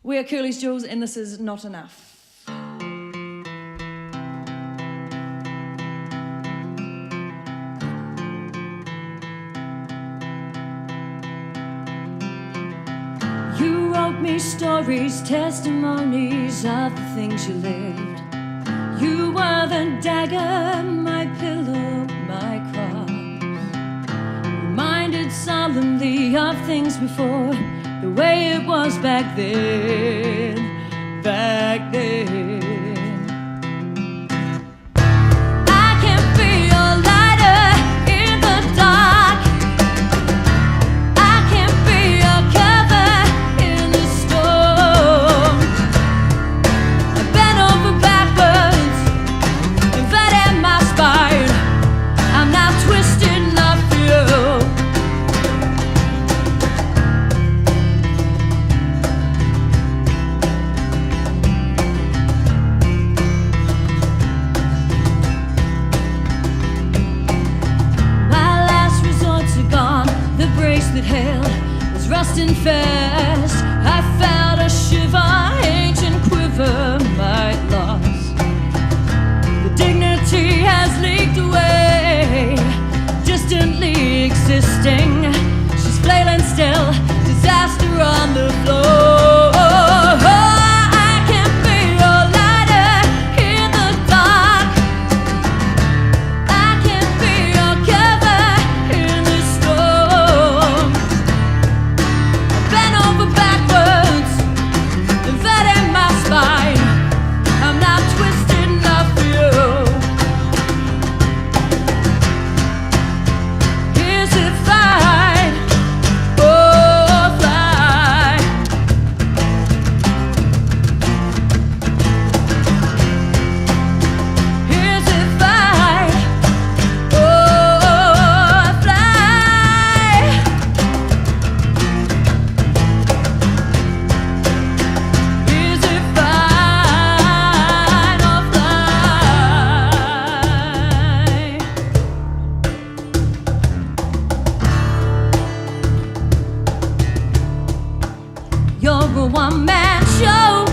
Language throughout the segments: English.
We're Curly's Jules and this is Not Enough. You wrote me stories, testimonies of the things you lived. You were the dagger, my pillow, my cross. Reminded solemnly of things before, the way it was back then, back then. I can be your lighter in the dark. I can be your cover in the storm. I bent over backwards, inverted my spine. I'm now twisted enough for you. That hell was rusting fast. I felt a shiver, ancient quiver, my loss. The dignity has leaked away, distantly existing. She's flailing still, disaster on the floor. One-man show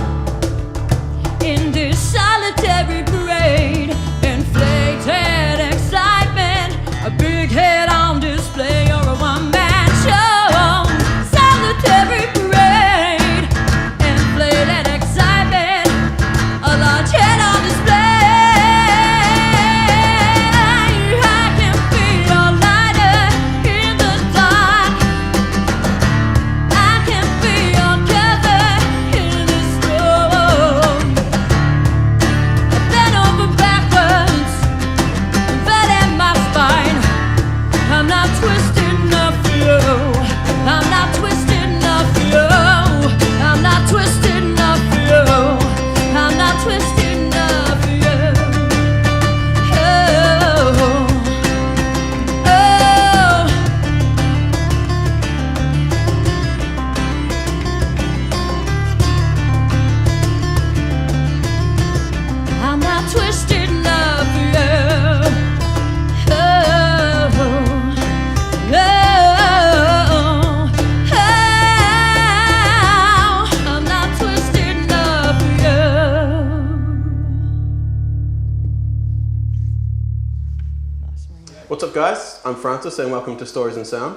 in this solitary parade, inflated excitement, a big head on display. You're a one-man show, solitary parade, inflated excitement, a large head on display. I can be your lighter in the dark. I can be your What's up guys, I'm Francis and welcome to Stories and Sound.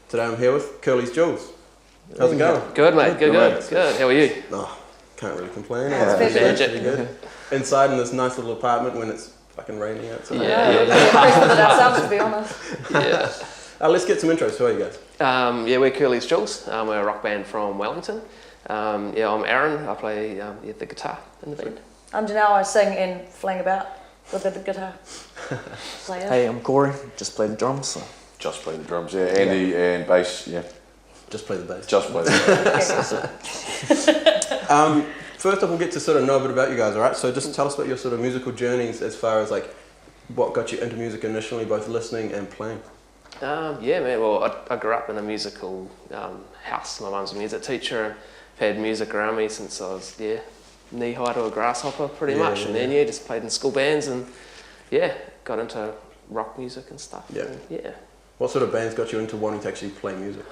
Today I'm here with Curly's Jules. How's it going? Good mate, good. How are you? Oh, can't really complain. Pretty good. Inside in this nice little apartment when it's fucking raining outside. Yeah, impressed with ourselves to be honest. Yeah. Let's get some intros. Who are you guys? Yeah, we're Curly's Jules. We're a rock band from Wellington. Yeah, I'm Aaron. I play the guitar in the band. I'm Janelle. I sing and fling about with the guitar. Hey, I'm Corey. Just play the drums. So. Just play the drums, yeah. Andy and bass, yeah. Just play the bass. Just play the bass. First off, we'll get to sort of know a bit about you guys, alright? So just tell us about your sort of musical journeys as far as like what got you into music initially, both listening and playing. Yeah, man. Well, I grew up in a musical house. My mum's a music teacher and I've had music around me since I was, knee-high to a grasshopper pretty much. And then, just played in school bands and, got into rock music and stuff. Yeah. And, What sort of bands got you into wanting to actually play music?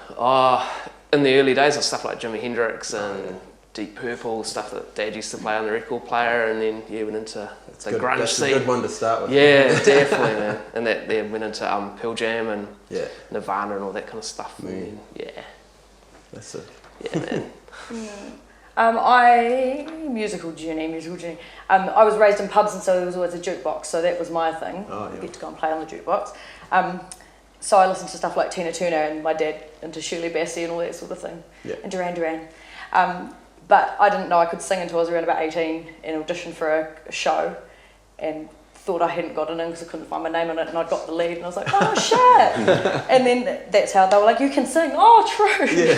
In the early days, of stuff like Jimi Hendrix and Deep Purple, stuff that Dad used to play on the record player, and then went into the good. grunge That's scene. a good one to start with. Yeah, definitely, man. And that then went into Pearl Jam and Yeah. Nirvana and all that kind of stuff. And then, That's it. yeah, man. Musical journey. I was raised in pubs, and so there was always a jukebox, so that was my thing. Oh, yeah. I get to go and play on the jukebox. So I listened to stuff like Tina Turner, and my dad into Shirley Bassey and all that sort of thing, and Duran Duran. But I didn't know I could sing until I was around about 18 and auditioned for a show, and thought I hadn't gotten in because I couldn't find my name on it, and I got the lead, and I was like, oh shit! And then that's how they were like, you can sing. Oh, true. Yeah.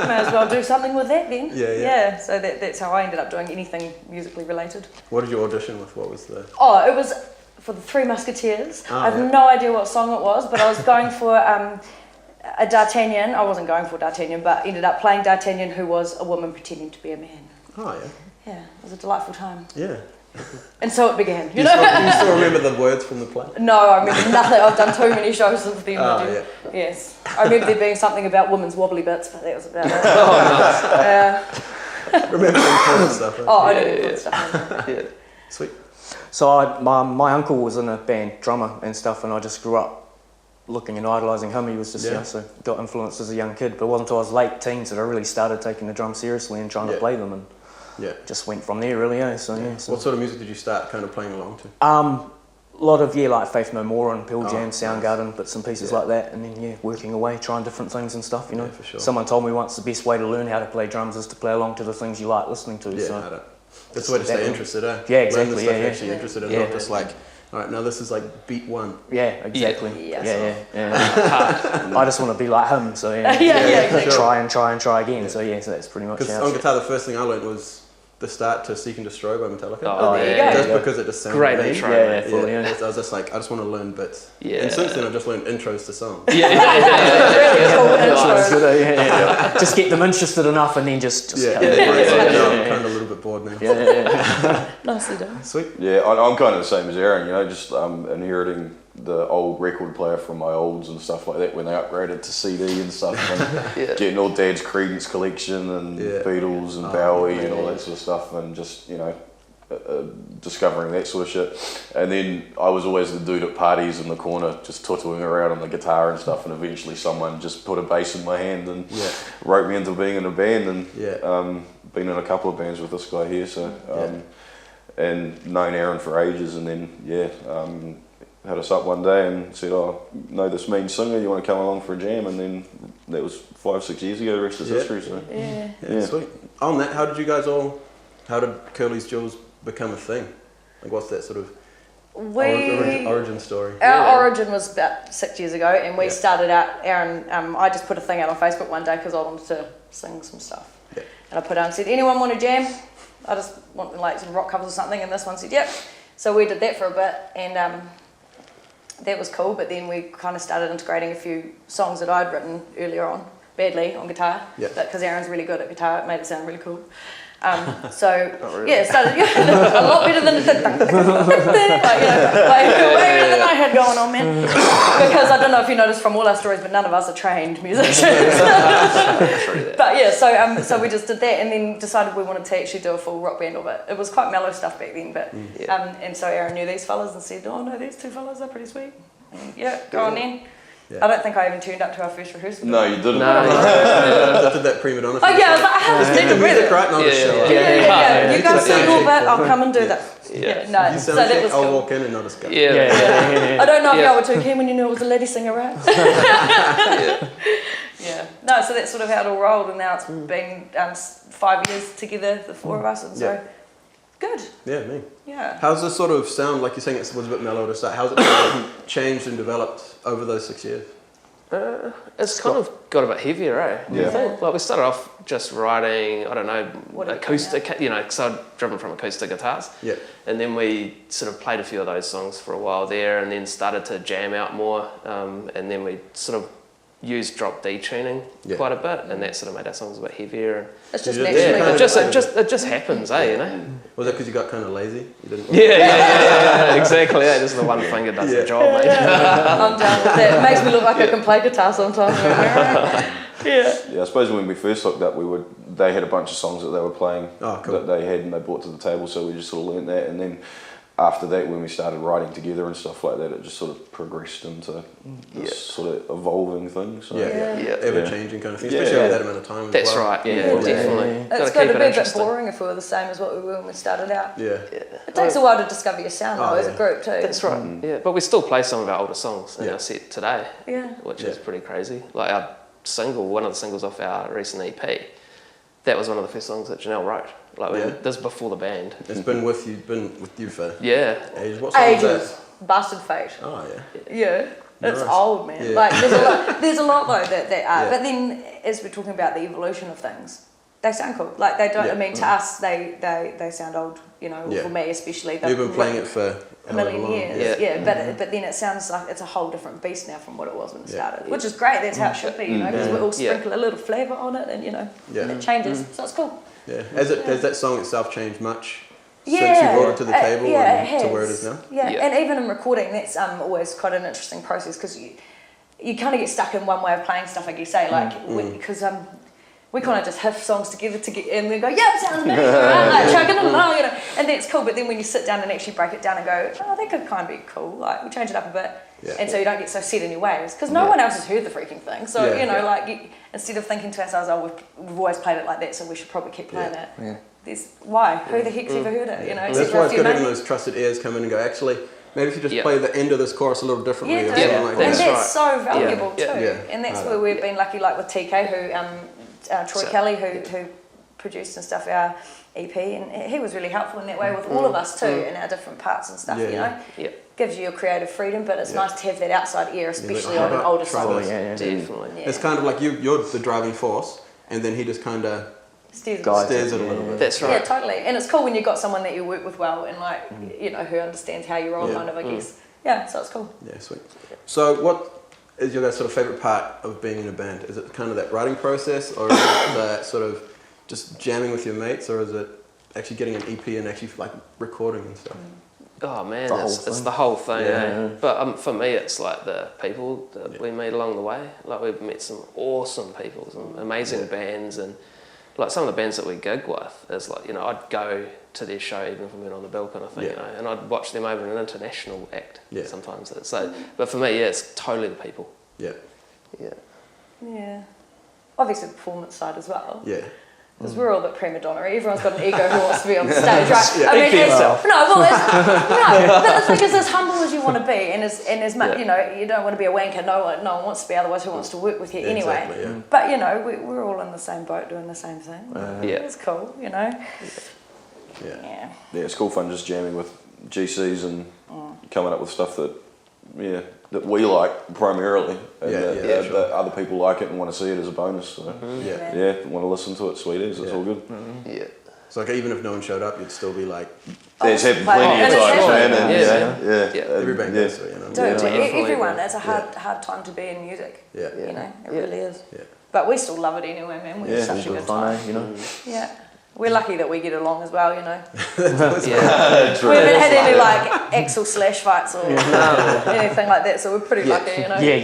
May as well do something with that then. Yeah. So that's how I ended up doing anything musically related. What did you audition with? What was the? Oh, it was for the Three Musketeers. Oh, I have no idea what song it was, but I was going for a D'Artagnan. I wasn't going for D'Artagnan, but ended up playing D'Artagnan, who was a woman pretending to be a man. Oh yeah. Yeah, it was a delightful time. Yeah. And so it began. Do you still remember the words from the play? No, I remember nothing. I've done too many shows since then. Yeah. Yes. I remember there being something about women's wobbly bits, but that was about it. Oh, nice. Remember some cool stuff. Right? Oh, I don't remember stuff. Yeah. Sweet. So my uncle was in a band, drummer and stuff, and I just grew up looking and idolising him. He was just, so got influenced as a young kid. But it wasn't until I was late teens that I really started taking the drums seriously and trying to play them, and just went from there really. So What sort of music did you start kind of playing along to? A lot of like Faith No More and Pearl Jam, Soundgarden, bits and pieces like that, and then working away, trying different things and stuff. You know, for sure. Someone told me once the best way to learn how to play drums is to play along to the things you like listening to. Yeah, so that's the way to stay interested, eh? Yeah, exactly. Learn the stuff you're actually interested in, not just like, all right, now this is like beat one. Yeah, exactly. Yeah. I just want to be like him, so exactly. try again. So that's pretty much Because how. on guitar, the first thing I learned was the start to Seek and Destroy by Metallica. Oh, there you go. Just because it just sounded Great mean. intro. I was just like, I just want to learn bits. Yeah. And since then, I've just learned intros to songs. Really cool That's intro. good, just get them interested enough, and then just Now I'm kind of a little bit bored now. Nicely done. Sweet. Yeah, I'm kind of the same as Aaron, you know, just inheriting the old record player from my olds and stuff like that when they upgraded to CD and stuff, and getting all Dad's Creedence collection and Beatles and Bowie and all that sort of stuff, and just, you know, discovering that sort of shit. And then I was always the dude at parties in the corner just tootling around on the guitar and stuff, and eventually someone just put a bass in my hand and wrote me into being in a band, and been in a couple of bands with this guy here, so and known Aaron for ages, and then had us up one day and said, oh, know this mean singer, you want to come along for a jam? And then that was 5-6 years ago, the rest is history. So Yeah, sweet. On that, how did Curly's Jewels become a thing? Like, what's that sort of origin story? Our origin was about 6 years ago, and we started out, Aaron, I just put a thing out on Facebook one day because I wanted to sing some stuff. Yeah. And I put out and said, anyone want to jam? I just want like some rock covers or something, and this one said, yep. So we did that for a bit, and that was cool, but then we kind of started integrating a few songs that I'd written earlier on, badly, on guitar, because Aaron's really good at guitar, it made it sound really cool. Started a lot better than it did. Way better than I had going on, man. Because I don't know if you noticed from all our stories, but none of us are trained musicians. But so we just did that, and then decided we wanted to actually do a full rock band of it. It was quite mellow stuff back then, but and so Aaron knew these fellas and said, oh no, these two fellas are pretty sweet. And go on then. I don't think I even turned up to our first rehearsal. no, you didn't. I did that prima donna. I was like, I haven't Just keep the music right and I'll just show up. You guys sing all that, I'll come and do that. No, You so sound that was I'll cool. walk in and I'll just go. I don't know if y'all were too keen when you knew it was a lady singer, right? No, so that's sort of how it all rolled, and now it's been 5 years together, the four of us, and so good. Yeah, me. Yeah. How's the sort of sound, like you're saying it was a bit mellow to start, how's it sort of changed and developed over those 6 years? It's kind of got a bit heavier, eh? Yeah. I think. Like we started off just writing, I don't know, What did you acoustic, you know, because I'd driven from acoustic guitars. Yeah. And then we sort of played a few of those songs for a while there, and then started to jam out more. And then we sort of used drop D tuning quite a bit, and that sort of made our songs a bit heavier. It's just Yeah, naturally. It just happens, eh? You know. Was that because you got kind of lazy? You didn't Exactly. Yeah, just the one finger does the job, mate. I'm down with that. It makes me look like I can play guitar sometimes. Yeah, I suppose when we first hooked up, they had a bunch of songs that they were playing that they had and they brought to the table, so we just sort of learnt that, and then after that, when we started writing together and stuff like that, it just sort of progressed into this sort of evolving thing. So. Ever-changing kind of thing, especially over that amount of time. That's right. Yeah, definitely. It's going to be a bit boring if we were the same as what we were when we started out. It takes a while to discover your sound though, as a group too. That's right. Yeah, but we still play some of our older songs in our set today. Which is pretty crazy. Like our single, one of the singles off our recent EP, that was one of the first songs that Janelle wrote. Like this is before the band. It's been with you for ages. What song is that? Bastard Fate. Oh yeah. Yeah. It's Nice. Old, man. Yeah. Like there's a lot though that are. But then as we're talking about the evolution of things, they sound cool. Like they don't. I mean, to us, they sound old. You know, for me especially. You've been playing it for a million years. Yeah. But then it sounds like it's a whole different beast now from what it was when it started, which is great. That's how it should be, you know, because we all sprinkle a little flavour on it, and you know, and it changes. So it's cool. Yeah. Has that song itself changed much since you brought it to the table and to where it is now? Yeah, and even in recording, that's always quite an interesting process because you kind of get stuck in one way of playing stuff, like you say, like because we kind of just huff songs together and we go, yeah, it sounds amazing, right? Like chugging along, you know, and that's cool. But then when you sit down and actually break it down and go, oh, that could kind of be cool, like we change it up a bit, and so you don't get so set in your ways because no one else has heard the freaking thing. So you know, like instead of thinking to ourselves, oh, we've always played it like that, so we should probably keep playing it. Yeah. There's why? Who the heck's ever heard it? You know, that's why it's good having those trusted ears come in and go, actually, maybe if you just play the end of this chorus a little differently or something like that. And that's so valuable too. And that's where we've been lucky, like with TK, who Troy Kelly, who produced and stuff our EP, and he was really helpful in that way with all of us too, in our different parts and stuff. You know, gives you your creative freedom, but it's nice to have that outside ear, especially on an older song. Definitely. It's kind of like you're the driving force, and then he just kind of steers it a little bit. That's right. Yeah, totally. And it's cool when you've got someone that you work with well and like you know who understands how you roll, kind of, I guess. Yeah, so it's cool. Yeah, sweet. So what is your guys' sort of favourite part of being in a band? Is it kind of that writing process, or is it that sort of just jamming with your mates, or is it actually getting an EP and actually like recording and stuff? Oh man, it's the whole thing. But for me, it's like the people that we meet along the way. Like we've met some awesome people, some amazing bands, and like some of the bands that we gig with is like, you know, I'd go to their show even if we went on the bill kind of thing, you know, and I'd watch them over an international act sometimes. So, but for me, it's totally the people. Yeah. Obviously the performance side as well. Yeah. Because we're all a bit prima donna. Everyone's got an ego who wants to be on the stage, right? Yeah. I mean, but the thing is, as humble as you want to be, and as much, you know, you don't want to be a wanker. No one wants to be. Otherwise, who wants to work with you anyway? Exactly, But you know, we're all in the same boat, doing the same thing. It's cool, you know. Yeah, it's cool fun just jamming with GCs and coming up with stuff that we like primarily, and that other people like it and want to see it as a bonus. So want to listen to it, sweet as it's all good. It's like even if no one showed up, you'd still be like, it's happened plenty of times, man. every band goes through, you know. Dude, everyone, it's a hard time to be in music. You know, it really is. But we still love it anyway, man. We have such a good time. You know. We're lucky that we get along as well, you know. True. We haven't had any like Axel slash fights or anything like that, so we're pretty lucky, you know. Yeah.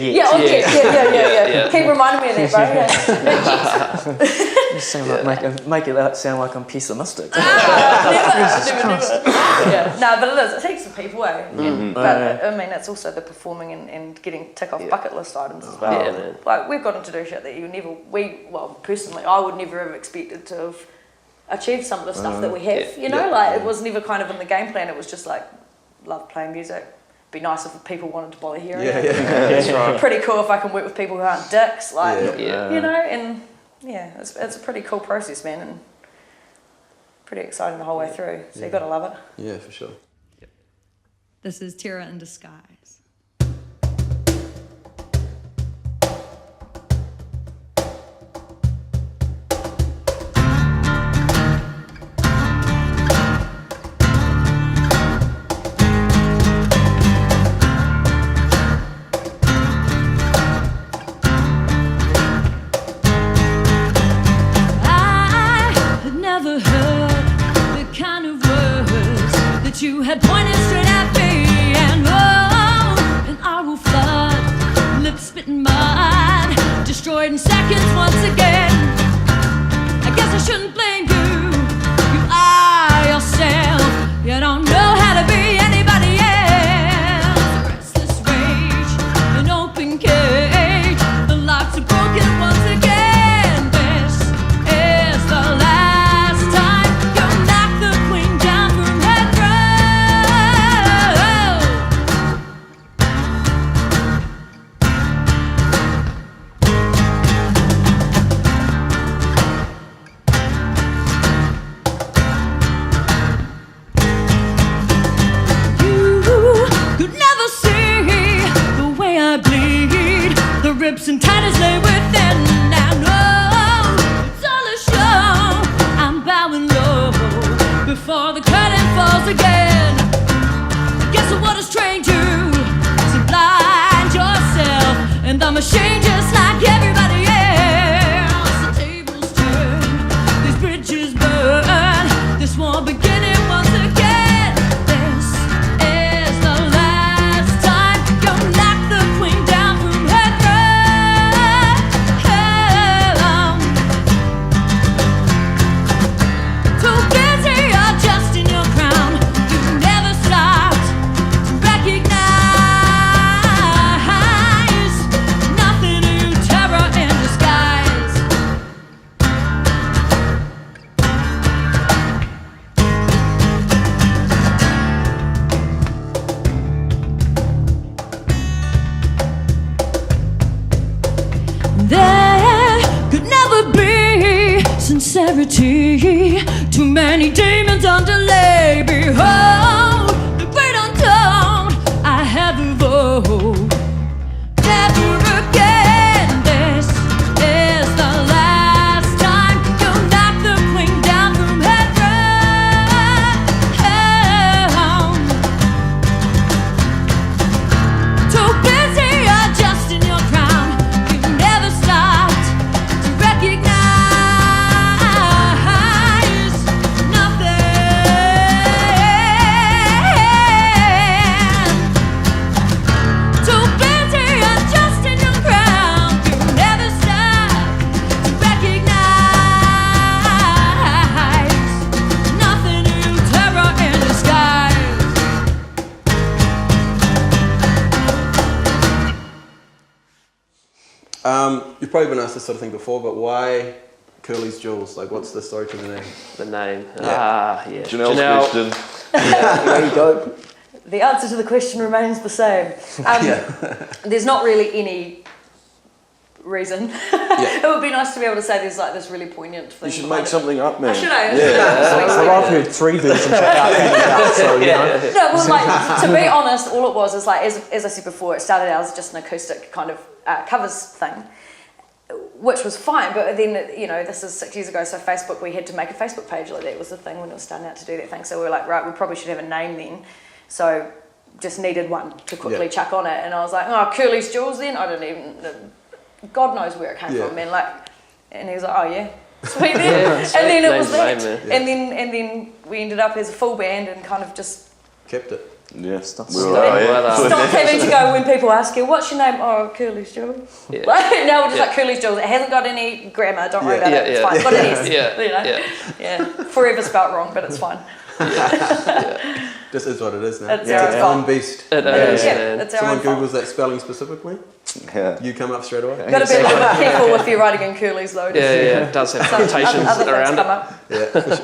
Keep reminding me of that, bro. You sound like make it sound like I'm pessimistic. Never. No, but it is. It takes the people away. But I mean, it's also the performing and getting tick off bucket list items as well. Like we've gotten to do shit that you never. Personally, I would never have expected to have achieved some of the stuff that we have. You know, like it was never kind of in the game plan. It was just like love playing music. Be nice if people wanted to bother hearing it. That's right. Pretty cool if I can work with people who aren't dicks. Like you know, and it's a pretty cool process, man, and pretty exciting the whole way through. So you gotta love it. Yeah, for sure. This is Tara in Disguise. You had pointed straight at me, and I will flood, lip spitting mud, destroyed in seconds once again. I guess I shouldn't blame you. You are yourself. You don't know how to be anybody else. Restless rage, an open cage. The locks are broken once again. This is the last time you knock the queen down from her throne. You could never see the way I bleed, the rips and tatters lay within. Now know it's all a show. I'm bowing low before the curtain falls again. Guess what has trained you to blind yourself and the machine just like everybody else. The tables turn, these bridges burn, this war beginning once again. This is the last time you knock the queen down from her throne. Too busy adjusting your crown, you never stopped to recognize nothing new, terror in disguise. There could never be sincerity. Too many demons on delay. Behold, the great unknown. I have a vote. Never again. This is the last time you knock the queen down from her throne. Too busy adjusting your crown, you never stopped to recognize nothing. Too busy adjusting your crown, you never stopped to recognize nothing new, terror in disguise. You've probably been asked this sort of thing before, but why Curly's Jewels? Like, what's the story to the name? The name. Yeah. Yeah. Janelle's Janelle. question. There you go. The answer to the question remains the same. There's not really any reason. It would be nice to be able to say there's like this really poignant thing. You should behind make it. something up, man. Should I? I've heard 3 versions about that, so you know. No, well, like, to be honest, all it was is like, as I said before, it started out as just an acoustic kind of covers thing, which was fine, but then, you know, this is 6 years ago, so Facebook, we had to make a Facebook page. Like, that was the thing when it was starting out to do that thing, so we were like, right, we probably should have a name then, so just needed one to quickly chuck on it, and I was like, oh, Curly's Jewels then? I didn't even, God knows where it came from, man, like, and he was like, oh yeah, sweet then, and then it was that, and then we ended up as a full band and kind of just Kept it. Yeah. stopped having to go when people ask you, what's your name? Oh, Curly's Jewels. Yeah. Like, now we're just like Curly's Jewels. It hasn't got any grammar, don't worry about it, it's fine. But it is, you know? Yeah. Forever spelt wrong, but it's fine. Just is what it is now. It's its our own fault. beast. It is, Yeah, man. it's our Someone own fault. Googles that spelling specifically, Yeah. you come up straight away. Got to be a little careful if you're writing in Curly's though. Yeah, it does have connotations Other things around come it. up. Yeah, for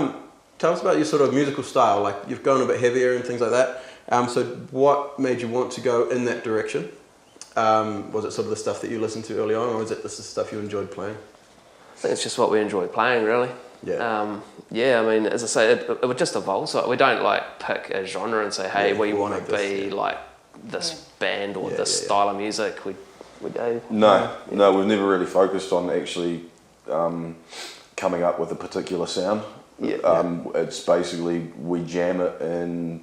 sure. Tell us about your sort of musical style. Like, you've gone a bit heavier and things like that. So what made you want to go in that direction? Was it sort of the stuff that you listened to early on, or was it this the stuff you enjoyed playing? I think it's just what we enjoy playing, really. Yeah. I mean, as I say, it would just evolve. So we don't like pick a genre and say, hey, we want to be like this band or this style of music. We go. No, we've never really focused on actually coming up with a particular sound. It's basically we jam it and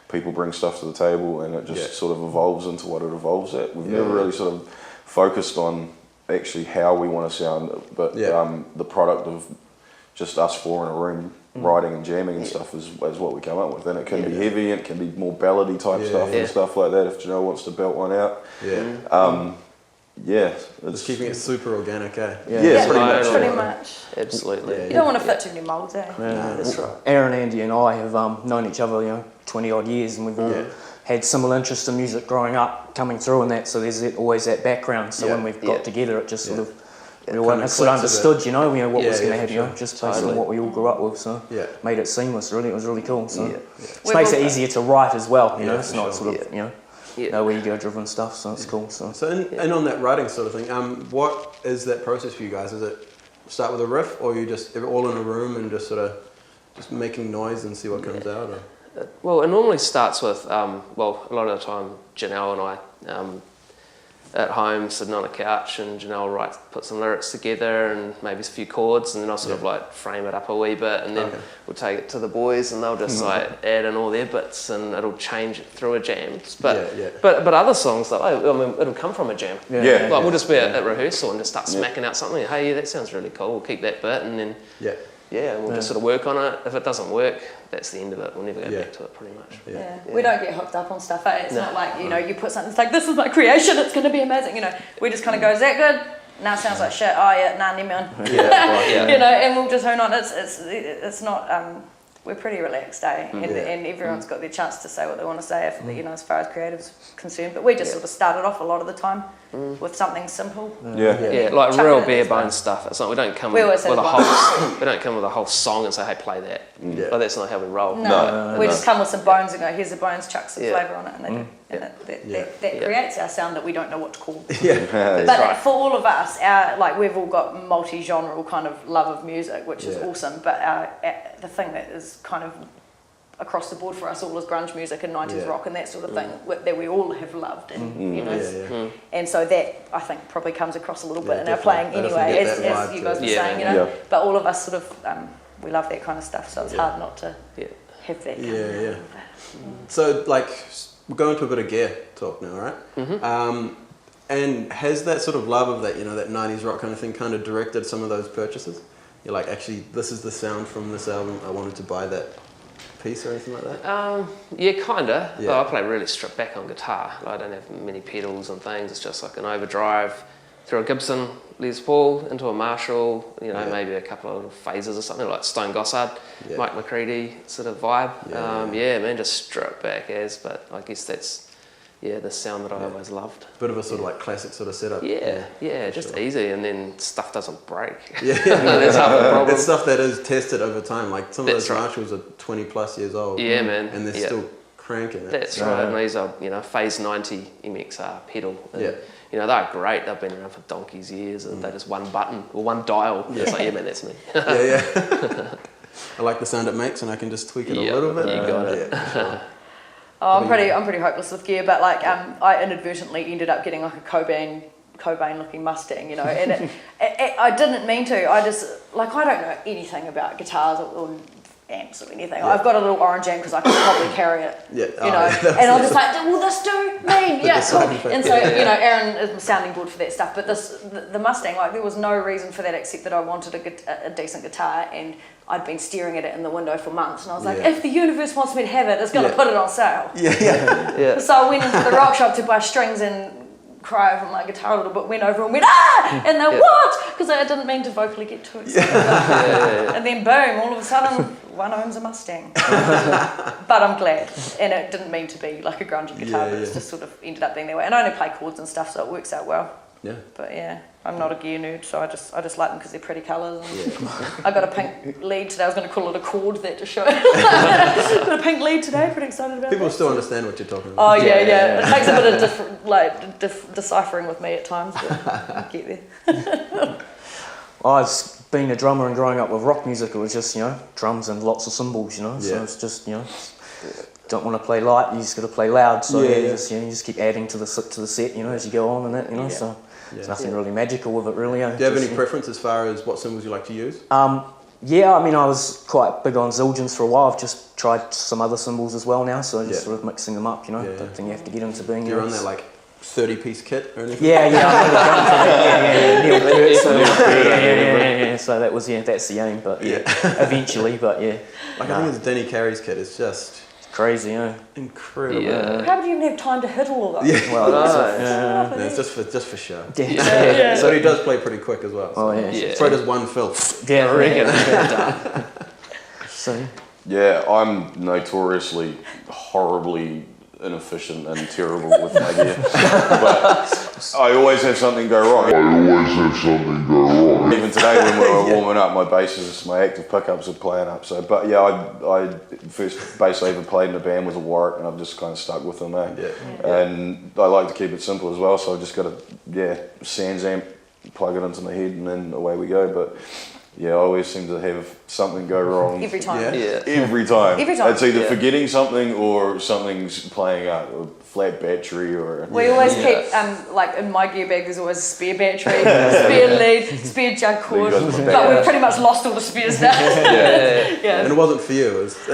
people bring stuff to the table and it just sort of evolves into what it evolves at. We've never really sort of focused on actually how we want to sound, but the product of just us four in a room writing and jamming and stuff is what we come up with. And it can be heavy, and it can be more ballady type stuff and stuff like that if Janelle wants to belt one out. Yeah, Just keeping it super organic, eh? Yeah, pretty much. Absolutely. Yeah, You don't want to fit too many molds, eh? Yeah, That's right. Aaron, Andy, and I have known each other, 20 odd years, and we've all had similar interest in music growing up, coming through and that. So there's always that background. So when we've got together, it just sort of everyone sort of understood, what was going to happen, just based on what we all grew up with. So made it seamless. Really, it was really cool. So it makes it easier to write as well. It's not sort of no ego-driven stuff. So it's cool. So and on that writing sort of thing, what is that process for you guys? Is it start with a riff, or you just all in a room and just sort of just making noise and see what comes out? Or? Well, it normally starts with, a lot of the time, Janelle and I at home sitting on a couch, and Janelle put some lyrics together and maybe a few chords, and then I'll sort of like frame it up a wee bit, and then we'll take it to the boys, and they'll just like add in all their bits, and it'll change it through a jam. But other songs, like, it'll come from a jam. Like we'll just be at rehearsal and just start smacking out something. Hey, that sounds really cool. We'll keep that bit, and then we'll just sort of work on it. If it doesn't work, that's the end of it. We'll never go back to it, pretty much. We don't get hooked up on stuff. It's not like you put something. It's like, this is my creation. It's going to be amazing. We just kind of go, is that good? Nah, sounds like shit. Oh yeah, nah, never mind. And we'll just hone on. It's not. We're pretty relaxed, and everyone's got their chance to say what they want to say, as far as creative's concerned. But we just sort of started off a lot of the time with something simple. Like real bare bones stuff. It's not. We don't come with a whole. We don't come with a whole song and say, "Hey, play that." But that's not how we roll. No, we just come with some bones and go, "Here's the bones, chuck some flavour on it," and they do. And that creates our sound that we don't know what to call. But for all of us, we've all got multi-genre kind of love of music, which is awesome. But the thing that is kind of across the board for us all is grunge music and 90s rock and that sort of thing that we all have loved, and and so that I think probably comes across a little bit in our playing anyway, as you guys were saying, But all of us sort of we love that kind of stuff, so it's hard not to have that. So we're going to a bit of gear talk now, right? And has that sort of love of that, that 90s rock kind of thing kind of directed some of those purchases? You're like, actually, this is the sound from this album, I wanted to buy that piece or anything like that? Kinda. I play really stripped back on guitar. I don't have many pedals and things. It's just like an overdrive through a Gibson Les Paul into a Marshall, maybe a couple of little phases or something like Stone Gossard, Mike McCready sort of vibe. Just stripped back but I guess that's the sound that I always loved. Bit of a sort of like classic sort of setup. Just easy, and then stuff doesn't break. That's half the problem. It's stuff that is tested over time. Like some of those Marshalls are 20 plus years old. And they're still cranking it. That's right. And these are Phase 90 MXR pedal. And, they're great. They've been around for donkey's years, and they're just one button or one dial. It's like, that's me. I like the sound it makes, and I can just tweak it a little bit. You got it. I'm pretty hopeless with gear, but I inadvertently ended up getting like a Cobain looking Mustang, and I didn't mean to. I just I don't know anything about guitars or amps or anything. I've got a little orange amp because I could probably carry it, and I'm just like, will this do me? Cool. And so Aaron is my sounding board for that stuff. But the Mustang, there was no reason for that except that I wanted a decent guitar, and I'd been staring at it in the window for months, and I was like, if the universe wants me to have it, it's going to put it on sale. So I went into the rock shop to buy strings and cry over my guitar a little bit, went over and went, and then what? Because I didn't mean to vocally get too excited. And then boom, all of a sudden, one owns a Mustang. But I'm glad, and it didn't mean to be like a grungy guitar, but it's just sort of ended up being that way. And I only play chords and stuff, so it works out well. But I'm not a gear nerd, so I just like them because they're pretty colours. I got a pink lead today. I was going to call it a chord that to show it. Got a pink lead today. Pretty excited about it. People still understand what you're talking about. Oh yeah. It takes a bit of deciphering with me at times, but I get there. I've been a drummer and growing up with rock music. It was just drums and lots of cymbals. So it's just don't want to play light. You just got to play loud. So you just keep adding to the set. As you go on and that. So. There's nothing really magical with it, really. Do you have any preference as far as what cymbals you like to use? I was quite big on Zildjians for a while. I've just tried some other cymbals as well now, so just sort of mixing them up, Don't think you have to get into being... Do you run that 30-piece kit or anything? Neil Peart, so that was, that's the aim, but eventually, but I think it's Denny Carey's kit, it's just... Crazy, Incredible. Yeah. How would you even have time to hit all of those? Yeah. Well, No, it's just for show. yeah. So he does play pretty quick as well. So. Oh, yeah. Yeah. Probably does one fill. Yeah, I reckon. So, Yeah, I'm notoriously horribly inefficient and terrible with my gear. But I always have something go wrong. Even today when we were warming up, my basses, my active pickups are playing up. So, but yeah, I first bass I ever played in a band was a Warwick, and I've just kind of stuck with them, And I like to keep it simple as well, so I've just got a Sans amp, plug it into my head, and then away we go. But yeah, I always seem to have something go wrong. Every time. Yeah. Every time. Every time. It's either forgetting something or something's playing up, or flat battery, or... We always keep, like in my gear bag, there's always a spare battery, spare lead, spare jug cord, Well, you guys put but we've pretty much lost all the spares now. And it wasn't for you. It was It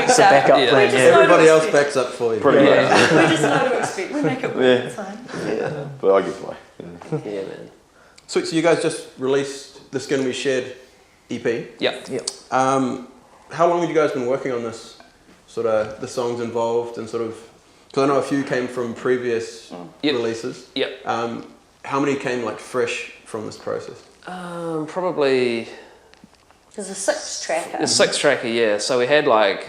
works out. backup Yeah. plan, We just yeah. know to everybody else expect. backs up for you. Pretty much. We just know to expect. We make it work. Yeah. It's fine. Yeah. But I get play. Yeah, man. Sweet. So you guys just released the Skin We Shed EP. Yep. How long have you guys been working on this? Sort of the songs involved and sort of, because I know a few came from previous releases. Yep. How many came like fresh from this process? Probably There's a 6-tracker. a 6-tracker, yeah. So we had like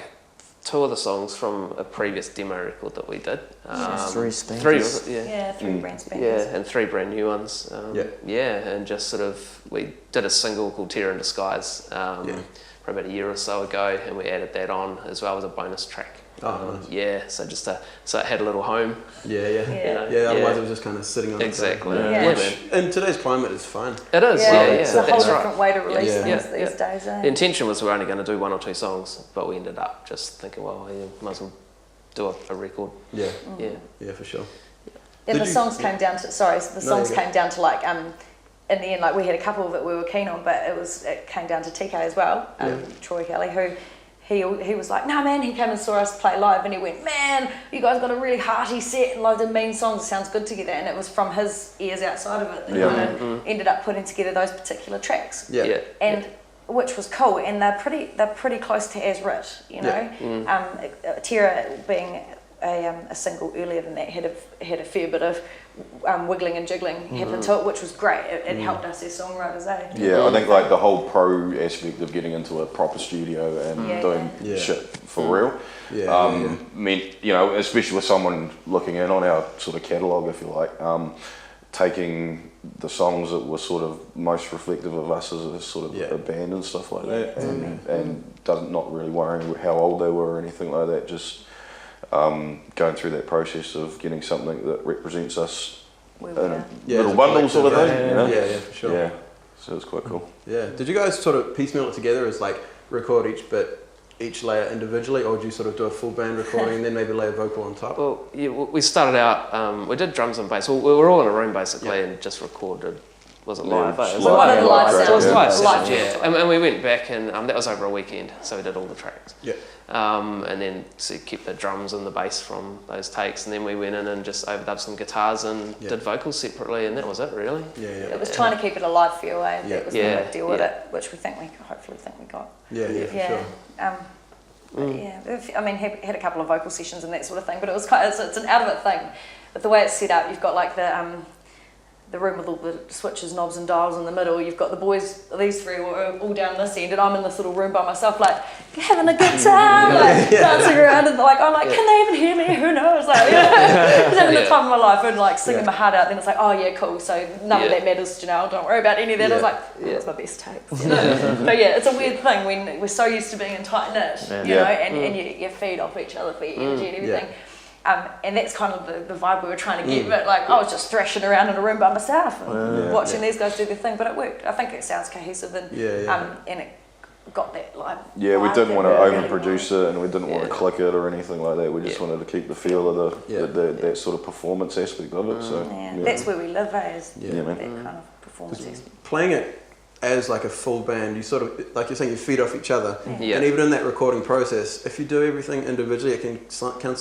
2 of the songs from a previous demo record that we did. 3 spankers. 3 was it? Yeah. Yeah, 3 brand spankers. Yeah, and 3 brand new ones. And just sort of, we did a single called Terror in Disguise probably about a year or so ago, and we added that on as well as a bonus track. Oh, nice. Yeah, so just so it had a little home. Yeah. You know? Otherwise it was just kind of sitting on Exactly. its own. Yeah. Which in today's climate is fine. It is, Yeah, yeah. it's a whole That's different right. way to release Yeah. things these days. The intention was we were only going to do 1 or 2 songs, but we ended up just thinking, well, might as well do a record. Yeah. Yeah. Yeah, for sure. And Did the you- songs came down to songs you go. came down to like in the end, like we had a couple that we were keen on, but it came down to TK as well, Troy Kelly, who he was like, no man, he came and saw us play live and he went, man, you guys got a really hearty set and loads of mean songs, it sounds good together, and it was from his ears outside of it that kind of ended up putting together those particular tracks. Yeah. And which was cool, and they're pretty close to as writ, you know. Tira being a single earlier than that had a fair bit of wiggling and jiggling happen to it, which was great. It helped us as songwriters, eh? Yeah, I think like the whole pro aspect of getting into a proper studio and doing shit for real. Meant, you know, especially with someone looking in on our sort of catalogue, if you like, taking the songs that were sort of most reflective of us as a sort of a band and stuff like that, and not really worrying how old they were or anything like that, just going through that process of getting something that represents us in a little bundle sort of thing. You know? Yeah, for sure. Yeah, so it's quite cool. Yeah. Did you guys sort of piecemeal it together as like record each layer individually, or do you sort of do a full band recording and then maybe lay a vocal on top? Well, yeah, we started out, we did drums and bass. Well, we were all in a room basically and just recorded. Was it live? Yeah, It was We wanted a live It was sound. live, Live yeah. sound. And we went back and that was over a weekend, so we did all the tracks. Yeah. And then kept the drums and the bass from those takes, and then we went in and just overdubbed some guitars and did vocals separately, and that was it really. It was trying to keep it a live feel, eh? That was the way to deal with it, which we hopefully think we got. Yeah, for sure. I mean, had a couple of vocal sessions and that sort of thing, but it was it's an out of it thing. But the way it's set up, you've got like the room with all the switches, knobs and dials in the middle. You've got the boys, these 3 were all down this end, and I'm in this little room by myself, like having a good time, dancing around, and I'm like, can they even hear me? Who knows? Like, just having the time of my life and like singing my heart out. Then it's like, oh yeah, cool. So none of that matters, Janelle. Don't worry about any of that. I was like, that's my best takes. You know? But yeah, it's a weird thing when we're so used to being in tight knit, you know, and you feed off each other for your energy and everything. And that's kind of the vibe we were trying to get, but like I was just thrashing around in a room by myself and watching these guys do their thing, but it worked. I think it sounds cohesive and it got that like. Yeah, we didn't want to really overproduce it, and we didn't want to click it or anything like that. We just wanted to keep the feel of that sort of performance aspect of it. So that's where we live, is man. that kind of performance aspect. Playing it as like a full band, you sort of, like you're saying, you feed off each other. Yeah. And even in that recording process, if you do everything individually, it can sound kind of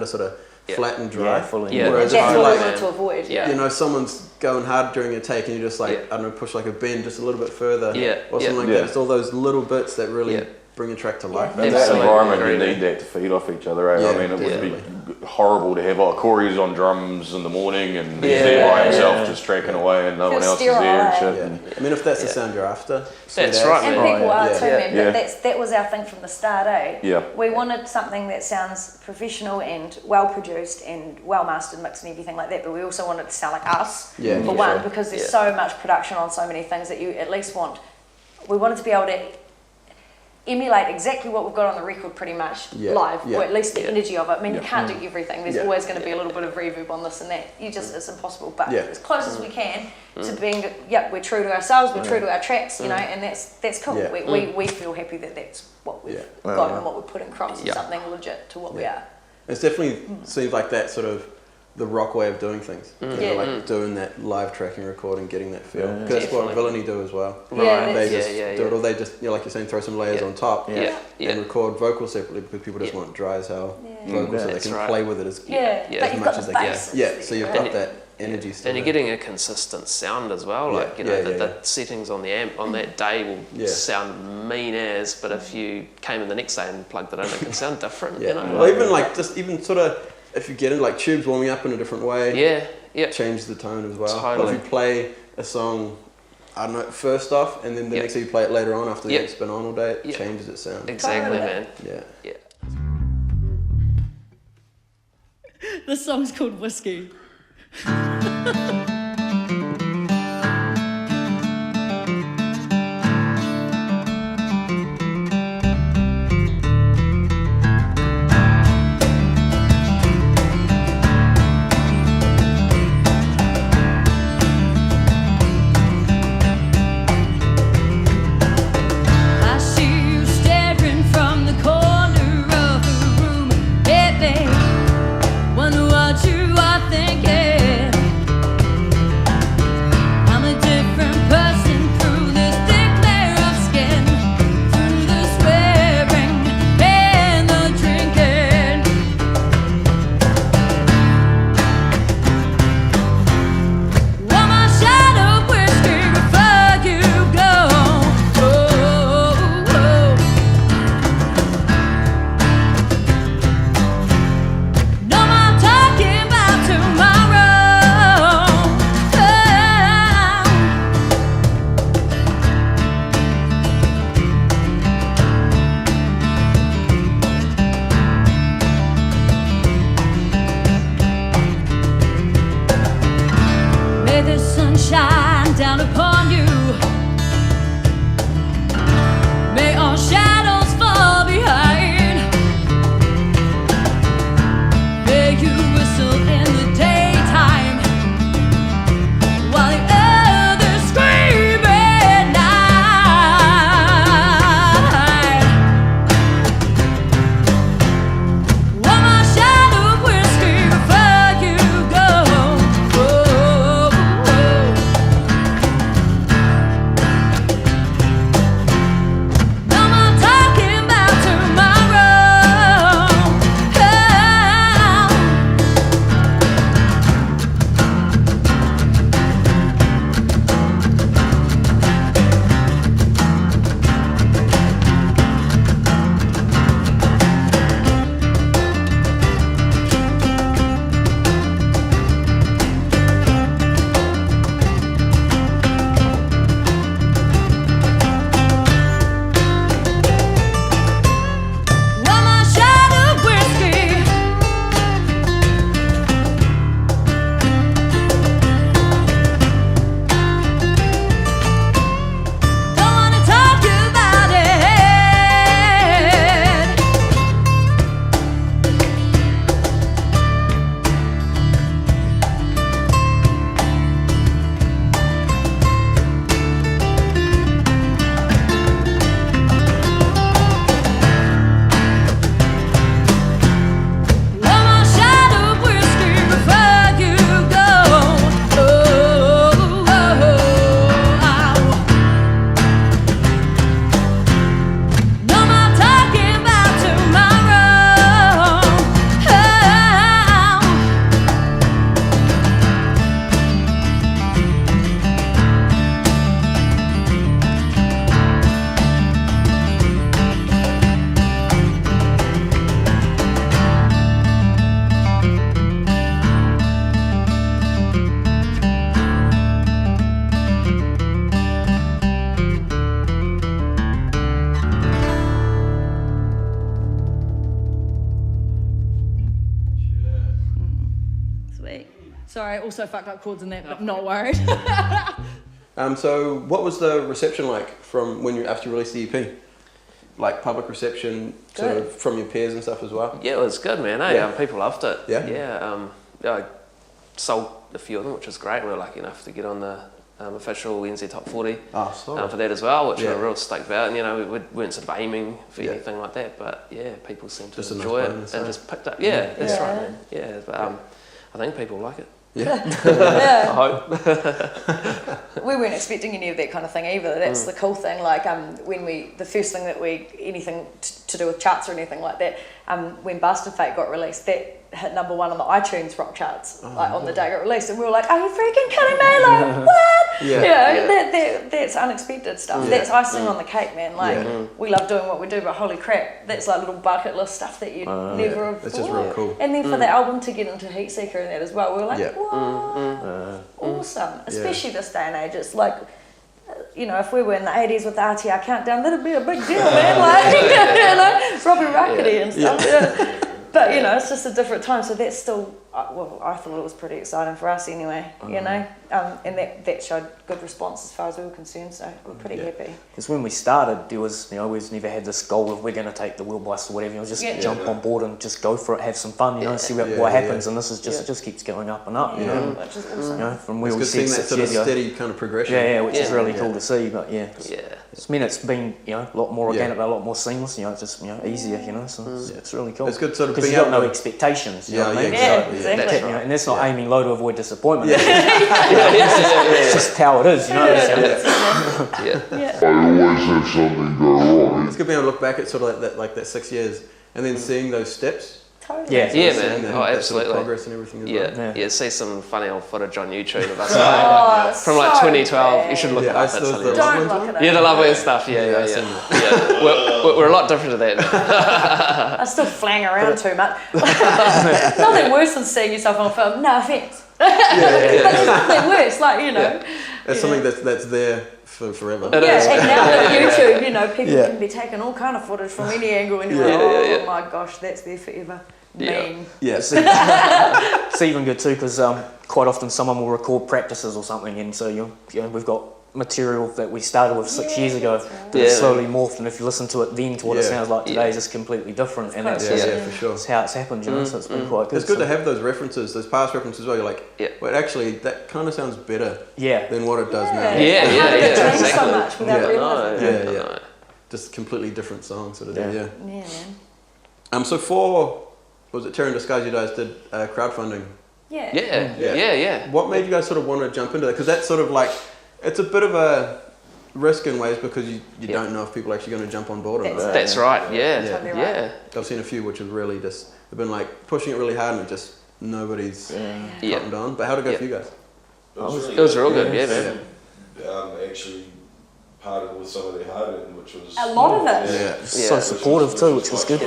sort of flat and dry. fully. Yeah. Whereas That's if you what we like, want to avoid. Yeah. you know, someone's going hard during a take and you just like, I don't know, push like a bend just a little bit further or something like that. It's all those little bits that really bring a track to life. In that Absolutely environment, agree, you man. need that to feed off each other. Eh? Yeah, I mean, it would be horrible to have Corey's on drums in the morning and he's Yeah. there by himself just tracking away and no one Feels else is there and shit. Yeah. And I mean, if that's the sound you're after, That's sweet right, as. And man. people are too, man. Yeah. But that was our thing from the start, eh? Yeah. We wanted something that sounds professional and well produced and well mastered, mixed and everything like that. But we also wanted to sound like us, Yeah, for for one, sure. because there's so much production on so many things that you at least want. We wanted to be able to emulate exactly what we've got on the record pretty much live, or at least the energy of it. I mean, you can't do everything. There's always going to be a little bit of reverb on this and that. It's impossible. But as close as we can to being, we're true to ourselves, we're true to our tracks, you know, and that's cool. We feel happy that that's what we've got and what we're putting across is something legit to what we are. It definitely seems like that sort of the rock way of doing things. You know, like doing that live tracking, recording, getting that feel. Because that's what Villainy do as well. They just do it, or they just, like you're saying, throw some layers on top and record vocals separately because people just want dry as hell vocals so they can play with it as much as they can. Yeah, so you've got that energy still. And you're getting a consistent sound as well. Like, you know, the settings on the amp on that day will sound mean as, but if you came in the next day and plugged it in, it can sound different. You know? Or even like, just even sort of, if you get into like tubes warming up in a different way, change the tone as well. Totally. Or if you play a song, I don't know, first off, and then the next time you play it later on after the amp's been on all day, it changes its sound. Exactly, man. Yeah. The song's called Whiskey. I see you staring from the corner of the room, baby. Wonder what you are thinking. I'm a different person through this thick layer of skin, through the swearing and the drinking. One more shot of whiskey before you go. No more talking about tomorrow. May the sun shine down upon you. May all shadows fall behind. May you whistle in the daytime while the others scream at night. One more shot of whiskey before you go. Sorry, also fucked up chords in that, but not worried. So what was the reception like from after you released the EP? Like public reception, sort of from your peers and stuff as well? Yeah, it was good, man. People loved it. Yeah? I sold a few of them, which was great. We were lucky enough to get on the official NZ Top 40 for that as well, which we were real stoked about. And we weren't sort of aiming for anything like that, but people seemed to just enjoy it and just picked up. Yeah, that's right, man. Yeah, but I think people like it. Yeah. I hope. We weren't expecting any of that kind of thing either. That's the cool thing. Like the first thing that anything to do with charts or anything like that, when Bastard Fate got released, that hit #1 on the iTunes rock charts on the day it got released, and we were like, "Are you freaking kidding me? Like what?" That's unexpected stuff. That's icing on the cake, man. Like we love doing what we do, but holy crap, that's like little bucket list stuff that you never have It's thought. just real cool. And then for the album to get into Heatseeker and that as well, we were like, "What? Awesome!" Especially this day and age. It's like, if we were in the 80s with the RTR countdown, that'd be a big deal, man. Like, Robbie Rackety and stuff. But it's just a different time. So that's still, I thought it was pretty exciting for us anyway. And that showed good response as far as we were concerned. So we're pretty happy. Because when we started, there was, we never had this goal of we're going to take the wheelbus or whatever. Just jump on board and just go for it, have some fun, see what happens. And this is just it just keeps going up and up, Which is awesome. From where we It's good seeing said that 6 sort of years ago. steady kind of progression. Which is really cool to see. But it's been a lot more organic, a lot more seamless. It's just easier. So it's really cool. It's good sort of because being you got able no to- expectations. You know what I mean? Exactly. That's right. And that's not aiming low to avoid disappointment. It's just how it is. I always have something go wrong. It's good being able to look back at sort of that 6 years and then seeing those steps. Totally. Yeah, Seeing man. that- Oh, that sort of absolutely. progress and everything as well. Yeah. See some funny old footage on YouTube of us Oh, from like so 2012. bad. You should look it Yeah, I up. saw It's the hilarious. Don't Wellington look one? at Yeah, it. the lovely stuff. Yeah. I've seen We're a lot different to that. I still flang around too much. Nothing worse than seeing yourself on film. No offense. But there's nothing worse. It's something that's there for forever. It is. And now with YouTube, people can be taking all kind of footage from any angle, and you're like, oh my gosh, that's there forever. Mean. Yes. It's even good too because quite often someone will record practices or something, and so we've got material that we started with 6 years ago that slowly morphed, and if you listen to it then to what it sounds like today, is just completely different, and that's just for sure. that's how it's happened, so it's been quite good. It's good to have those references, those past references as well. You're like, well, actually, that kind of sounds better than what it does now. How did it change so exactly. much without realising? Yeah. Just completely different songs, sort of thing. Yeah, man. So for, was it Terror in Disguise, you guys did crowdfunding? Yeah. What made you guys sort of want to jump into that? Because that's sort of like, it's a bit of a risk in ways because you don't know if people are actually going to jump on board or not. That's right. Totally right. I've seen a few which have really just, they've been like pushing it really hard and it just, nobody's cottoned on. But how'd it go for you guys? It was real good. Yeah, man. Actually parted with some of their hard end, which was A lot of it. So supportive too, which was good.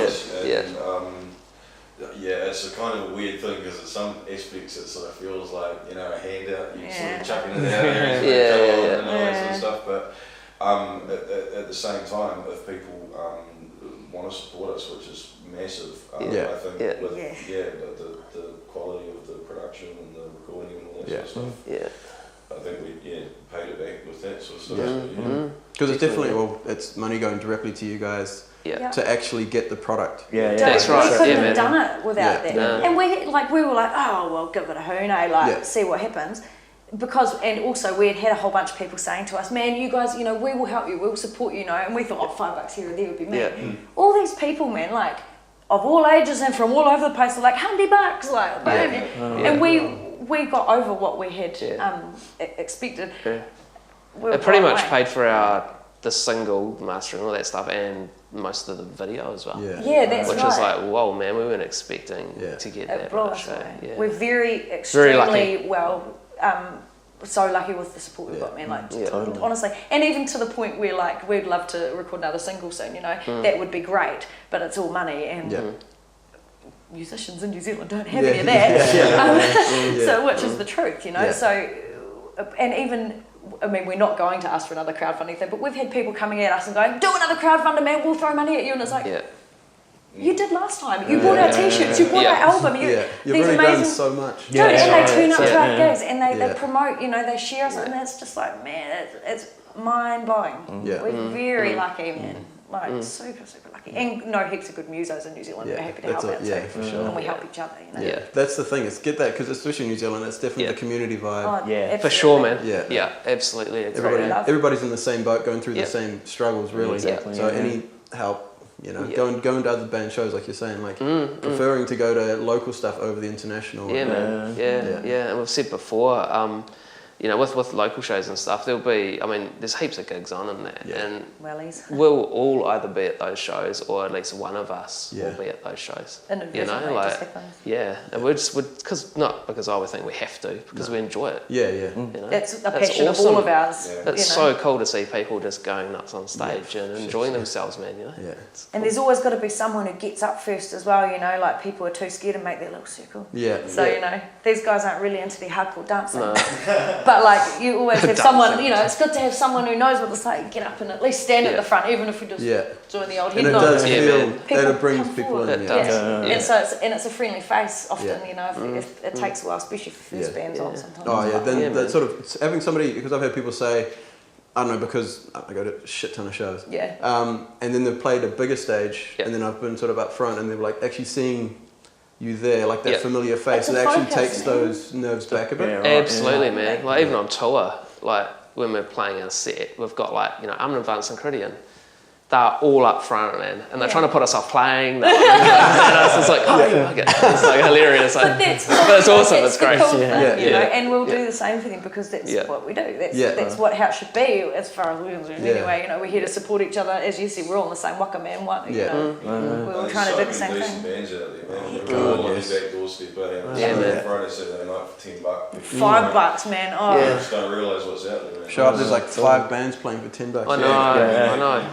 It's a kind of a weird thing because at some aspects it sort of feels like a handout, you're sort of chucking it out and all that sort of stuff. But at the same time, if people want to support us, which is massive, I think with the quality of the production and the recording and all that sort of stuff. I think we paid it back with that sort of stuff. Because it's definitely, it's money going directly to you guys to actually get the product. That's right. We couldn't have done it without that. No. And we were like, oh, well, give it a hoon, see what happens. And also we had a whole bunch of people saying to us, man, you guys, we will help you, we'll support you, and we thought, $5 here or there would be me. All these people, man, like, of all ages and from all over the place, are like, $100, and we got over what we had expected. It pretty much paid for the single, mastering, all that stuff, and most of the video as well. That's which right. was like, whoa, man, we weren't expecting to get that blew much. us away. Yeah. We're Very extremely so lucky with the support we've got, man. Totally. Honestly, and even to the point where we'd love to record another single soon. That would be great, but it's all money, and musicians in New Zealand don't have any of that. So, which is the truth, So, and even. I mean, we're not going to ask for another crowdfunding thing, but we've had people coming at us and going, do another crowdfunder, man, we'll throw money at you. And it's like, You did last time. You bought our t-shirts. You bought our album. You've these really amazing, done so much. dude, and they turn up to our gigs and they Yeah. promote. You know, they share us, and it's just like, man, it's mind blowing. Yeah. We're very lucky, man. Like super lucky, and know heaps of good musos in New Zealand. We're happy to help out too, for sure. and we help each other. You know. Yeah. That's the thing. It's get that because especially in New Zealand, it's definitely Yeah. the community vibe. Oh, For sure, man. Yeah. Absolutely. It's Everybody's in the same boat, going through Yeah. the same struggles, really. Exactly, So yeah. any help, you know, Yeah. going to other band shows, like you're saying, like preferring to go to local stuff over the international. Yeah, man. Yeah. And we've said before, you know, with local shows and stuff, there'll be, I mean, there's heaps of gigs on in there, and Wellies. we'll all either be at those shows or at least one of us will be at those shows. You Inadvertently, know, it like, just happens. yeah, and we're not because I would think we have to, because we enjoy it. Yeah. You know? It's a passion of all awesome. of ours. Yeah. It's you know. so cool to see people just going nuts on stage and enjoying themselves, man. You know. Yeah. And there's always got to be someone who gets up first as well, you know, like people are too scared to make their little circle. Yeah. So, you know, these guys aren't really into their hardcore dancing. But, like, you always have someone, you know, it's good to have someone who knows what it's like, get up and at least stand at the front, even if we just doing the old head And it nod. does Yeah, feel man. that it brings come people forward. in. It Yeah. does. And it's a friendly face often, Yeah. you know, if it takes a while, especially for first bands on sometimes. Oh yeah, then Yeah, that man. sort of having somebody, because I've had people say, I don't know, because I go to a shit ton of shows. Yeah. And then they've played a bigger stage, Yeah. and then I've been sort of up front, and they're like actually seeing you there, like that Yeah. familiar face. It's a It actually focus, takes man. those nerves back a bit. Yeah, right. Absolutely, man. Like even on tour, like when we're playing our set, we've got like, you know, I'm an advanced Criterion. They're all up front, man, and they're trying to put us off playing. And it's just like, oh, fuck it. It's like hilarious. But Like, that's but it's awesome. That's It's the great. cool thing, you know, Yeah. and we'll do the same for them because that's Yeah. what we do. That's Yeah. that's how it should be as far as we're concerned. Yeah. Anyway, you know, we're here to support each other. As you said, we're all in the same waka, man. What, you Yeah. know, we're all trying to do the same There's thing. bands out there, man. We're all on yes. the back doorstep, but Yeah, man. Friday, Saturday night for $10. $5, man. Oh, You just don't realise what's out there, man. Show up, there's like 5 bands playing for $10. I know, Yeah. I know.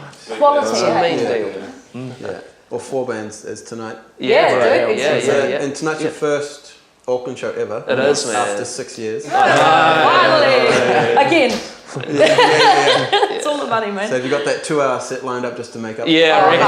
quality. It's a eh? mean deal. Yeah. Or 4 bands as tonight. Yeah, right. dude, yeah, it's- yeah. And tonight's your first Auckland show ever. It is, man. After 6 years. Finally, again. Yeah. It's all the money, man. So have you got that 2-hour set lined up just to make up? Yeah, I reckon.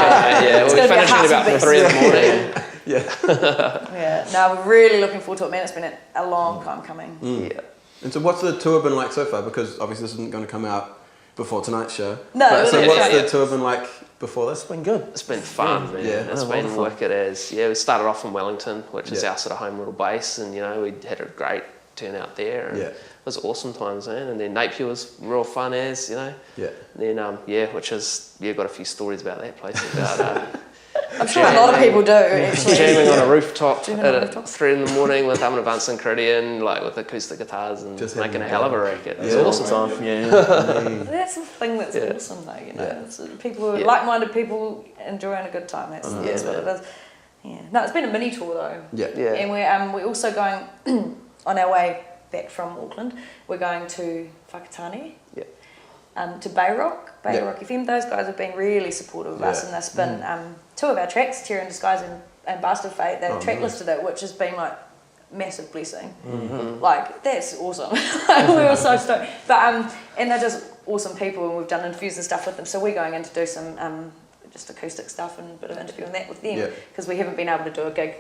Yeah, It's we'll gonna be a finish at hustle about beast. 3 in the morning. Yeah, no, we're really looking forward to it, man. It's been a long time coming. Yeah. And so what's the tour been like so far? Because obviously this isn't going to come out before tonight's show. No, But, so yeah, what's yeah. the tour been like before this? It's been good. It's been fun, man. Yeah. It's Yeah, been wonderful. wicked as. Yeah, we started off in Wellington, which is Yeah. our sort of home little base, and you know, we had a great turnout there. And Yeah. it was awesome times, man. And then Napier was real fun as, you know. Yeah. Then, which is, got a few stories about that place. About I'm sure a lot of people do, actually. jamming on a rooftop Jamming on a at rooftop. 3 in the morning with I'm an advanced Criterion, like with acoustic guitars and Just making a having hell of a fun. racket. It was Yeah. awesome. Time. Yeah. That's the thing that's Yeah. awesome, though, you know. Yeah. It's people, Yeah. like-minded people enjoying a good time. That's what man. it is. Yeah. No, it's been a mini tour, though. Yeah. Yeah. And we're also going, on our way back from Auckland, we're going to Whakatane. Yeah. To Bayrock Yeah. FM. Those guys have been really supportive of us, Yeah. and they spin 2 of our tracks, Terror in Disguise and Bastard Fate. They track nice. listed it, which has been like massive blessing. Like that's awesome. We were so stoked. But and they're just awesome people, and we've done interviews and stuff with them. So we're going in to do some just acoustic stuff and a bit of interviewing that with them Yeah. because we haven't been able to do a gig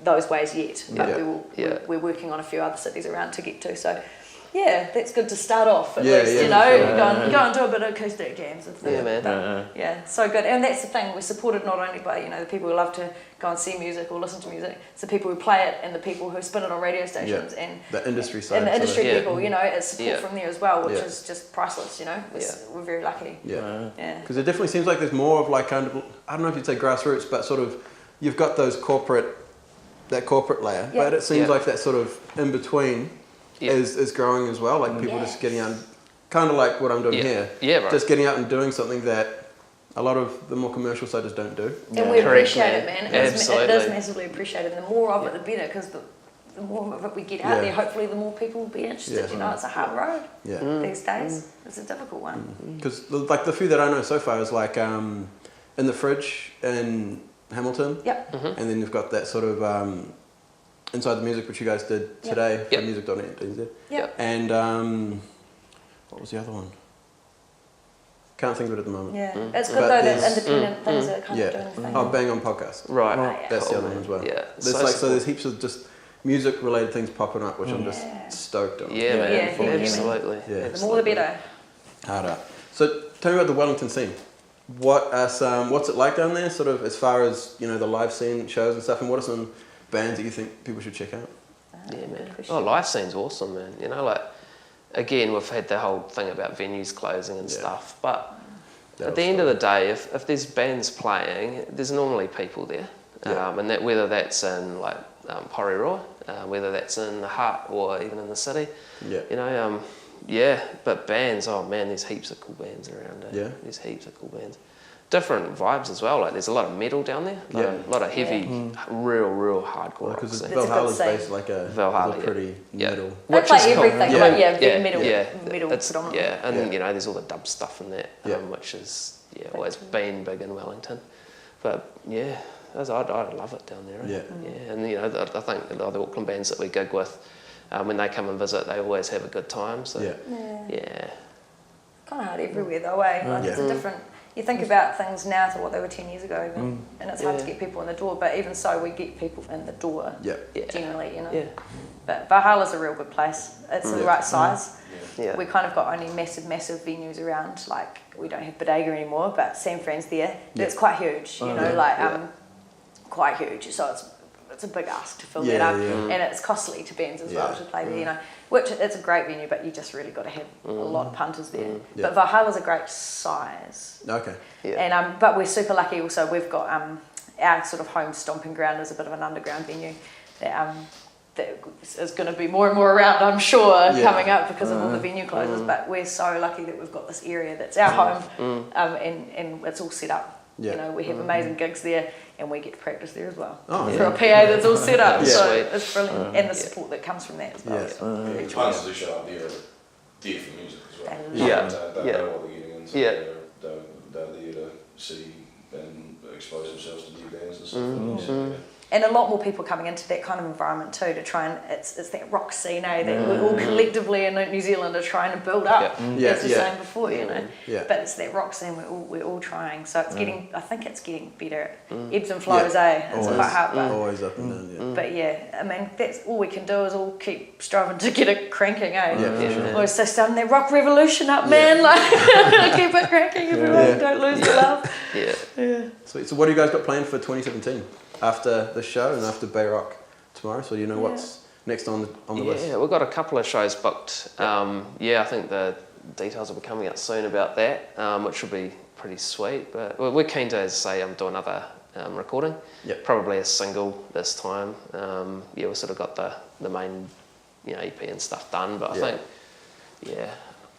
those ways yet. But Yeah. we will. Yeah. We're working on a few other cities around to get to. So. Yeah, that's good to start off at Yeah, least, yeah, you know, sure. go and do a bit of acoustic jams. With Yeah, man. but, yeah, so good. And that's the thing, we're supported not only by, you know, the people who love to go and see music or listen to music, it's the people who play it and the people who spin it on radio stations and The industry side. the industry Yeah. people, you know, it's support Yeah. from there as well, which Yeah. is just priceless, you know. We're very lucky. Yeah. Yeah. Because it definitely seems like there's more of like kind of, I don't know if you'd say grassroots, but sort of, you've got that corporate layer, Yeah. but it seems Yeah. like that sort of in between Yeah. is growing as well. Like people just getting out, kind of like what I'm doing Yeah. here. Yeah, right. Just getting out and doing something that a lot of the more commercial side just don't do. And we Correct, appreciate it, man. man. It is Absolutely. massively appreciated. And the more of it, the better, because the more of it we get out Yeah. there, hopefully the more people will be interested. Yeah. You know, it's a hard road Yeah. these days. It's a difficult one. Because like the few that I know so far is like In the Fridge in Hamilton. Yep. And then you've got that sort of Inside the Music, which you guys did Yep. today for Yep. music.net. Yep. And what was the other one? Can't think of it at the moment. Yeah, it's good But though that there's- independent things are kind of doing the thing. Oh, Bang On podcast. Right. That's the Cool. other one as well. Yeah. So there's heaps of just music related things popping up, which I'm just stoked on. Yeah, man. Yeah, Absolutely. Yeah. The more the better. Hard up. So tell me about the Wellington scene. What's it like down there, sort of as far as, you know, the live scene, shows and stuff, and what are some bands that you think people should check out? Yeah, man. Oh, live scene's awesome, man. You know, like, again, we've had the whole thing about venues closing and stuff, but at the end of the day, if there's bands playing, there's normally people there. And that whether that's in, like, Porirua, whether that's in the Hut or even in the city. Yeah. You know, but bands, oh man, there's heaps of cool bands around it. Yeah. There's heaps of cool bands. Different vibes as well, like there's a lot of metal down there, a lot of heavy, real hardcore rock Because scene. Valhalla's based like a Valhalla, pretty metal. They Which play is cool. everything, but metal, metal It's, predominantly. yeah, and you know, there's all the dub stuff in that, Yeah. which is always been big in Wellington. But yeah, I love it down there. Yeah. Yeah, and you know, I think the other Auckland bands that we gig with, when they come and visit, they always have a good time. So yeah. Kind of hard everywhere though, eh? Like it's a different. You think about things now to what they were 10 years ago, even, and it's hard to get people in the door. But even so, we get people in the door generally, you know. Yeah. But Valhalla's a real good place. It's the right size. Yeah. We kind of got only massive venues around. Like we don't have Bodega anymore, but San Fran's there. It's quite huge, you know, quite huge. So it's a big ask to fill that up, and it's costly to bands as well to play there, you know. Which it's a great venue, but you just really got to have a lot of punters there. But Valhalla's a great size. Okay. Yeah. And but we're super lucky also. We've got our sort of home stomping ground is a bit of an underground venue that is going to be more and more around, I'm sure, coming up because of all the venue closures. But we're so lucky that we've got this area that's our home, and it's all set up. Yeah. You know, we have amazing gigs there, and we get to practice there as well. Oh, For a PA that's all set up, Yeah. so Sweet. it's brilliant, and the support that comes from that as well. Yeah. So very The cool. punters who show up there are there for music as well. Yeah. They know what they're getting into. Yeah. They're there to see and expose themselves to new bands and stuff. And a lot more people coming into that kind of environment too to try and it's that rock scene that we all collectively in New Zealand are trying to build up. As we were saying before, you know. Yeah. But it's that rock scene we're all trying. So it's getting. I think it's getting better. Ebbs and flows, It's quite hard, but. Always up and down. But yeah, I mean that's all we can do is all keep striving to get it cranking, Yeah, for sure. We're so starting that rock revolution up, man. Like keep it cranking, everyone. Don't lose the love. Yeah. Sweet. So what do you guys got planned for 2017? After the show and after Bay Rock tomorrow, so you know what's next on the list? Yeah, we've got a couple of shows booked. I think the details will be coming out soon about that, which will be pretty sweet. But we're keen to, as I say, do another recording. Yep. Probably a single this time. We've sort of got the main, EP and stuff done. But I think,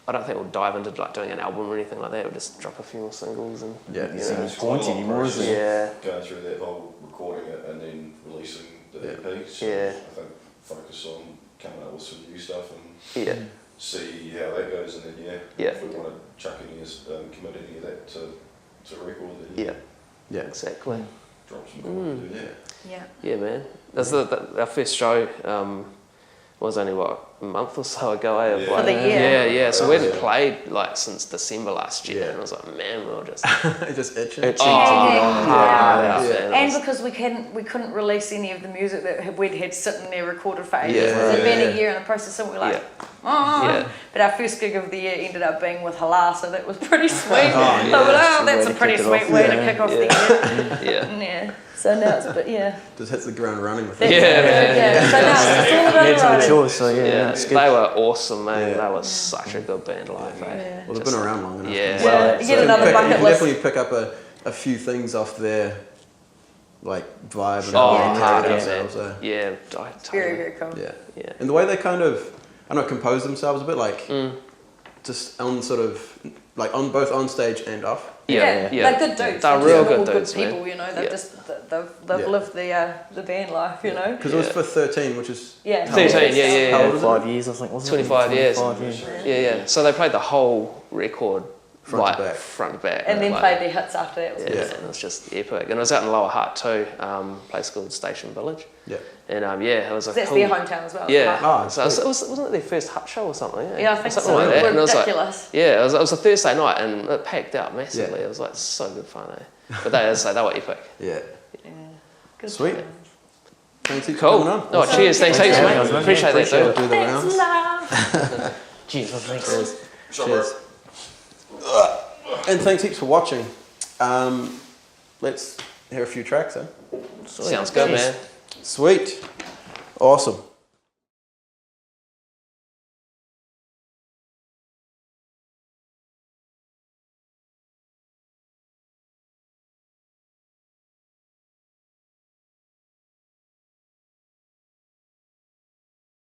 I don't think we'll dive into like doing an album or anything like that. We'll just drop a few more singles and It's point quite a lot anymore, of is pressure it? going through that whole recording it and then releasing the EP. So Yeah. I think focus on coming up with some new stuff and Yeah. see how that goes, and then if we want to chuck any commit any of that to record, then Yeah. Exactly. drop some comment to do that. Yeah. Yeah, man. That's our first show. Was only a month or so ago. For the year. Yeah. So we hadn't played like since December last year, and I was like, man, we were just Just itching. And because we couldn't release any of the music that we'd had sitting there recorded for ages. It'd been a year in the process, so we were like, But our first gig of the year ended up being with Hala, so that was pretty sweet. That's a pretty sweet way to kick off the year. Yeah. So now it's Just hits the ground running with it. So now it's all about to the the chores, so it's good. They were awesome, man. They were such a good band live. Well, they've been around long enough. Yeah. Well, So get another you bucket can list. definitely pick up a few things off their like vibe and Oh, how they hard, carry man. themselves. Yeah, Very, totally. very cool. Yeah. And the way they kind of, compose themselves a bit like just on sort of like on both on stage and off. Yeah. They're good dudes. They're just real all good dudes, people, man. you know. They've lived the band life, you know. Because it was for 13, which is 13, How old is it? 5 years, I think, wasn't it? 25 years. 25 years. Yeah. So they played the whole record front to back. front to back. And then like, played their hits after that. Yeah, and it was just epic. And it was out in Lower Hutt too, place called Station Village. Yeah. And it was a That's cool... their hometown as well. Yeah. Oh, So wasn't it their first Hut show or something? Yeah, I think something so. like that. And it was Ridiculous. it was a Thursday night and it packed out massively. It was like so good fun, eh? But they were epic. Yeah. Good Sweet. times. Thanks for Cool. coming on. Oh, cheers. Thanks heaps, mate. Appreciate that, We'll dude. do the Thanks, rounds. love. Cheers, thanks. Cheers. And thanks heaps for watching. Let's hear a few tracks, eh? Sounds good, man. Sweet. Awesome.